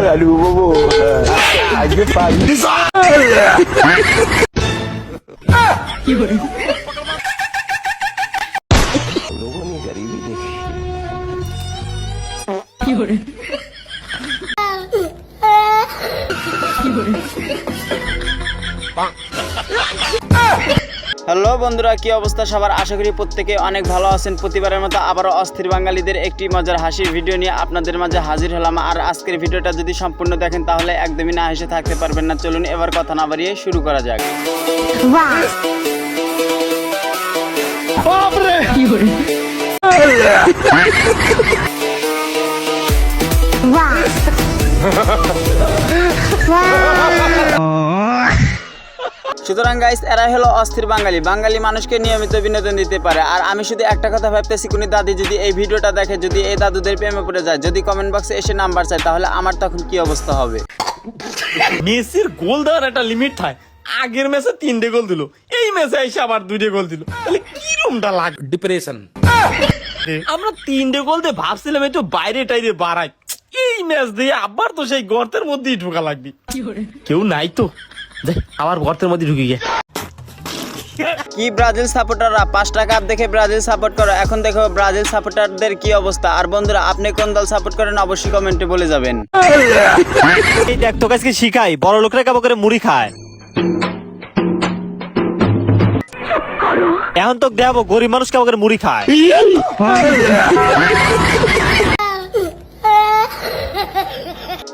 Aduh, bobo. Aja pagi. लोगों ने गरीबी देखी। হ্যালো বন্ধুরা, কি অবস্থা সবার? আশা করি প্রত্যেকে অনেক ভালো আছেন। প্রতিবারের মতো আবারও অস্থির বাঙালিদের একটি মজার হাসির ভিডিও নিয়ে আপনাদের মাঝে হাজির হলাম। আর আজকের ভিডিওটা যদি সম্পূর্ণ দেখেন তাহলে একদমই না হেসে থাকতে পারবেন না। চলুন এবার কথা না বাড়িয়ে শুরু করা যাক। সুতরাং গাইস, এরা হলো অস্থির বাঙালি। বাঙালি মানুষকে নিয়মিত বিনোদন দিতে পারে। আর আমি শুধু একটা কথা ভাবতেছি, কোন দাদি যদি এই ভিডিওটা দেখে, যদি এই দাদুদের প্রেমে পড়ে যায়, যদি কমেন্ট বক্সে এসে নাম্বার চায়, তাহলে আমার তখন কি অবস্থা হবে? মেসির গোল দেওয়ার একটা লিমিট থাকে। আগের ম্যাচে 3টে গোল দিল, এই ম্যাচে এসে আবার 2টে গোল দিল, তাহলে কিরমটা লাগে? ডিপ্রেশন। আমরা 3টে গোল দিয়ে ভাবছিলাম একটু বাইরে টাইরে বাড়াই, এই ম্যাচ দিয়ে আবার তো সেই গর্তের মধ্যেই ঢোকা লাগবে। কেউ নাই তো, যাই আবার গর্তের মধ্যে ঢুকে গিয়ে। কি ব্রাজিল সাপোর্টাররা 5টা কাপ দেখে ব্রাজিল সাপোর্ট করো, এখন দেখো ব্রাজিল সাপোর্টারদের কি অবস্থা। আর বন্ধুরা, আপনি কোন দল সাপোর্ট করেন অবশ্যই কমেন্টে বলে যাবেন। এই দেখ, তোকে আজকে শিখাই, বড় লোকরা কেমন করে মুড়ি খায়। এখন তো দেখাবো গরিব মানুষ কেমন করে মুড়ি খায়।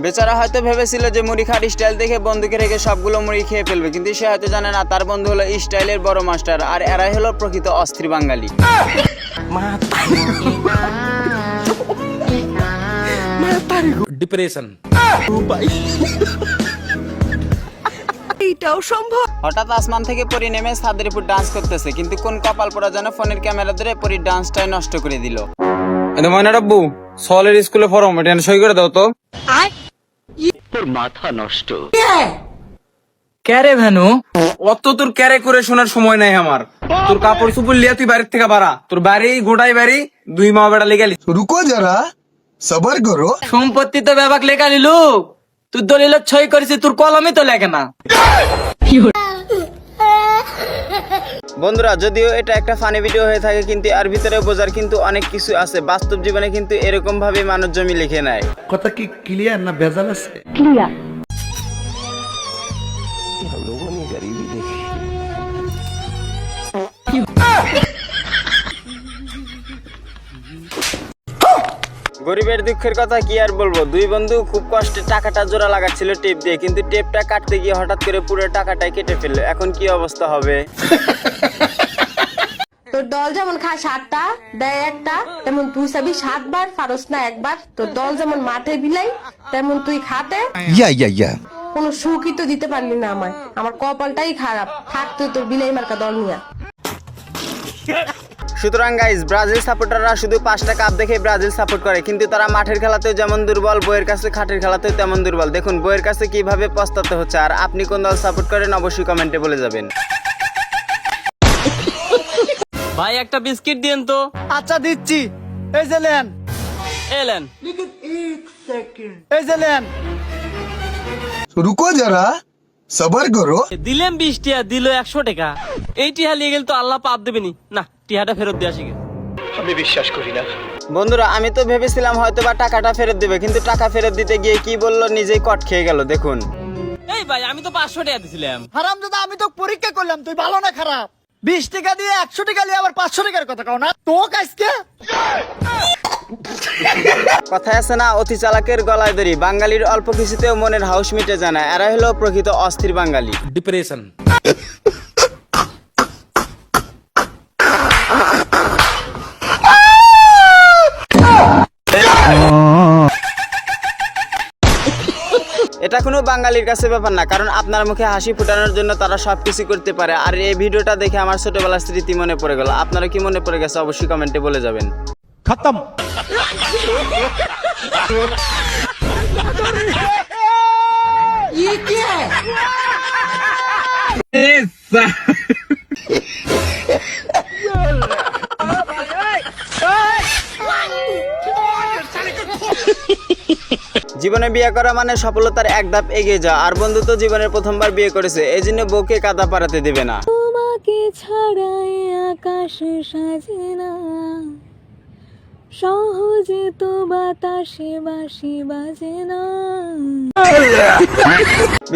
বেচারা হয়তো ভেবেছিল যে মুড়ি খাওয়ার স্টাইল দেখে বন্ধুকে রেখে সবগুলো মুড়ি খেয়ে ফেলবে, কিন্তু সে হয়তো জানে না তার বন্ধু হলো স্টাইলের বড় মাস্টার। আর এরাই হলো প্রকৃত অস্থির বাঙালি। ডিপ্রেশন। হঠাৎ আসমান থেকে পরি নেমে ছাদের উপর ডান্স করতেছে, কিন্তু কোন কপাল পড়া যেন ফোনের ক্যামেরা ধরে পরি ডান্সটাই নষ্ট করে দিল। ময়নার আব্বু, সলের স্কুলে ফরম এটা সই করে দাও তো। ক্যারে ভেনু অত তোর ক্যারে করে শোনার সময় নাই আমার। তোর কাপড় চুপড় লিয়া তুই বাড়ির থেকে বাড়া। তোর বাড়ি গোটাই বাড়ি 2 মা বেড়া লেগালি। रुको जरा सबर करो। সম্পত্তি তো ব্যাপাক লেখা নিলু, তুই দলিল ছই করেছিস, তোর কলমই তো লেখে না। বন্ধুরা, যদিও এটা একটা ফানি ভিডিও হয়ে থাকে, কিন্তু এর ভিতরে বোঝার কিন্তু অনেক কিছু আছে। বাস্তব জীবনে কিন্তু এরকম ভাবে মানুষ জমি লিখে নেয়। কথা কি ক্লিয়ার না ভেজাল আছে? हम लोगों ने गरीबी देखी। গরিবের দুঃখের কথা কি আর বলবো। 2 বন্ধু খুব কষ্টে টাকাটা জোড়া লাগাচ্ছিল টেপ দিয়ে, কিন্তু টেপটা কাটতে গিয়ে হঠাৎ করে পুরো টাকাটাই কেটে ফেললো। এখন কি অবস্থা হবে? তোর দল যেমন খায় 7টা দেয় একটা, তেমন তুই চাবি 7 বার ফারস না একবার। তোর দল যেমন মাঠে বিলাই, তেমন তুই খাতে या কোনো সুখই তো দিতে পারলি না আমায়। আমার কপালটাই খারাপ, থাক তুই তোর বিলাই মার্কা দল নিয়া। সুতরাং গাইস, ব্রাজিল সাপোর্টাররা শুধু 5টা কাপ দেখে ব্রাজিল সাপোর্ট করে, কিন্তু তারা মাঠের খেলাতেও যেমন দুর্বল, বইয়ের কাছে খাটের খেলাতেও তেমন দুর্বল। দেখুন বইয়ের কাছে কিভাবে পস্তাতে হচ্ছে। আর আপনি কোন দল সাপোর্ট করেন অবশ্যই কমেন্টে বলে যাবেন। ভাই একটা বিস্কিট দিন তো। আচ্ছা দিচ্ছি, এই যে নেন, এলেন এই যে নেন। रुको जरा सबर करो। দিলেন 20 টিয়া, দিল 100 টাকা। এই টিহা লিয়ে গেল তো আল্লাহ পাপ দেবেনি না, টিহাটা ফেরত দিয়ে আসি। বন্ধুরা, আমি তো ভেবেছিলাম হয়তো বা টাকাটা ফেরত দেবে, কিন্তু টাকা ফেরত দিতে গিয়ে কি বললো, নিজেই কট খেয়ে গেল। দেখুন এই ভাই, আমি তো 500 টাকা দিছিলাম। হারাম দাদা, আমি তো পরীক্ষা করলাম, তুই ভালো না খারাপ? 20 টাকা দিয়ে 100 টাকা নিয়ে আবার 500 টাকার কথা কও না তো আজকে। কথায় আছে না, অতি চালাকের গলায় দড়ি। বাঙালির অল্প কিছুতেও মনের হাউস মিটে যায় না। এরা হলো প্রকৃত অস্থির বাঙালি। ডিপ্রেশন। এটা কোনো বাঙালির কাছে ব্যাপার না, কারণ আপনার মুখে হাসি ফোটানোর জন্য তারা সবকিছু করতে পারে। আর এই ভিডিওটা দেখে আমার ছোটবেলার স্মৃতি মনে পড়ে গেল। আপনারা কি মনে পড়ে গেছে অবশ্যই কমেন্টে বলে যাবেন। खत्म। ये क्या है? জীবনে বিয়ে করা মানে সফলতার এক ধাপ এগিয়ে যাওয়া, আর বন্ধু তো জীবনের প্রথমবার বিয়ে করেছে, এই জন্য বউকে কাদা পাড়াতে দেবে না। তোমাকে ছাড়াই আকাশ সাজে না, সহজে তো বাতাসে বাঁশি বাজে না।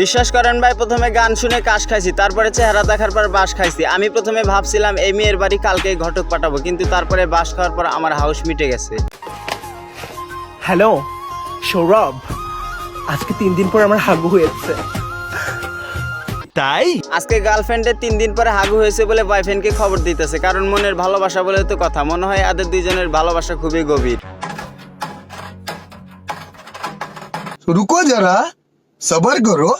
বিশ্বাস করেন ভাই, প্রথমে গান শুনে কাশ খাইছি, তারপরে চেহারা দেখার পর বাস খাইছি। আমি প্রথমে ভাবছিলাম এই মেয়ের বাড়ি কালকেই ঘটক পাঠাবো, কিন্তু তারপরে বাস খাওয়ার পর আমার হাউস মিটে গেছে। হ্যালো সৌরভ, আজকে 3 দিন পর আমার হাগু হয়েছে। তাই আজকে গার্লফ্রেন্ডের 3 দিন পরে হাগু হয়েছে বলে বয়ফ্রেন্ডকে খবর দিতেছে, কারণ মনের ভালোবাসা বলে তো কথা। মনে হয় এদের দুইজনের ভালোবাসা খুবই গভীর। रुको जरा सबर करो।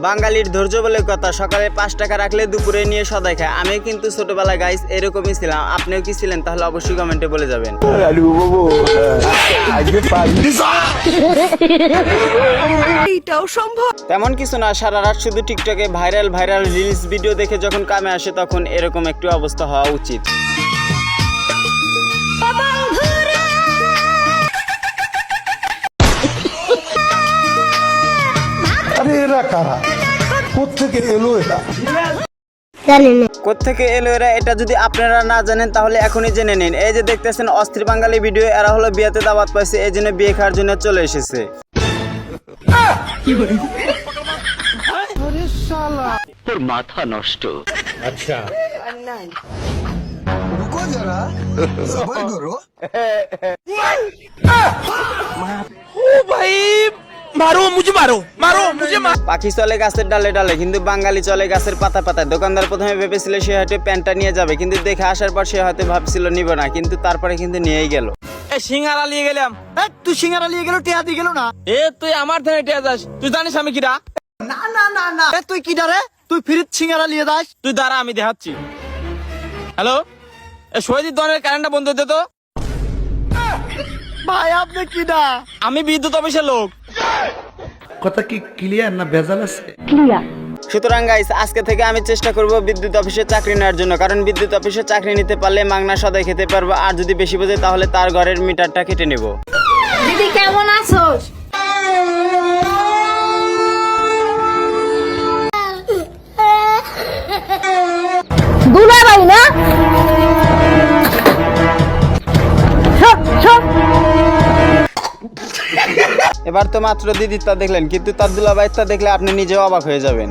বাঙালির ধৈর্য বলে কথা, সকালে 5 টাকা রাখলে দুপুরে নিয়ে সদাই খায়। আমি কিন্তু ছোটবেলায় গাইস এরকমই ছিলাম। আপনিও কি ছিলেন? তাহলে অবশ্যই কমেন্টে বলে যাবেন। তেমন কিছু না, সারা রাত শুধু টিকটকে ভাইরাল রিলস ভিডিও দেখে যখন কামে আসে তখন এরকম একটু অবস্থা হওয়া উচিত। আরে এরা কারা, কোত্থেকে এলো এটা? কোত্থেকে এলো এরা, এটা যদি আপনারা না জানেন তাহলে এখনই জেনে নিন। এই যে দেখতেছেন অস্থির বাঙালি ভিডিও, এরা হলো বিয়েতে দাওয়াত পাইছে, এই জন্য বিয়ে খাওয়ার জন্য চলে এসেছে। रुको जरा सबर करो। পাখি চলে গাছের ডালে ডালে, কিন্তু বাঙালি চলে গাছের পাতা পাতায়। দোকানদার প্রথমে ভেবেছিল সে হয়তো প্যান্টটা নিয়ে যাবে, কিন্তু দেখে আসার পর সে হয়তো ভাবছিল নিব না, কিন্তু তারপরে কিন্তু নিয়েই গেল। এই সিঙ্গারা নিয়ে গেলাম। তুই সিঙ্গারা নিয়ে গেল, টিয়া দিয়ে গেল না? এ তুই আমার থেকে টেয়া যাস, তুই জানিস আমি কিরা? তুই কি ডারে, তুই ফিরিত সিঙ্গারা নিয়ে যাস? তুই দাঁড়া, আমি দেখাচ্ছি। হ্যালো, এ শহীদ দনের কারেন্টটা বন্ধ দে তো। ভাই আপনি কি ডা? আমি বিদ্যুৎ অফিসের লোক। কথা কি ক্লিয়ার না ভেজাল আছে? সুতরাং গাইস, আজকে থেকে আমি চেষ্টা করব বিদ্যুৎ অফিসে চাকরি নেওয়ার জন্য, কারণ বিদ্যুৎ অফিসে চাকরি নিতে পারলে মাগনা সদাই খেতে পারবো, আর যদি বেশি বোঝে তাহলে তার ঘরের মিটারটা কেটে নেব। দিদি কেমন আছোস? দুলাভাই না? এবার তো মাত্র দিদির তা দেখলেন, কিন্তু তার দুলাভাইয়ের তা দেখলে আপনি নিজেও অবাক হয়ে যাবেন।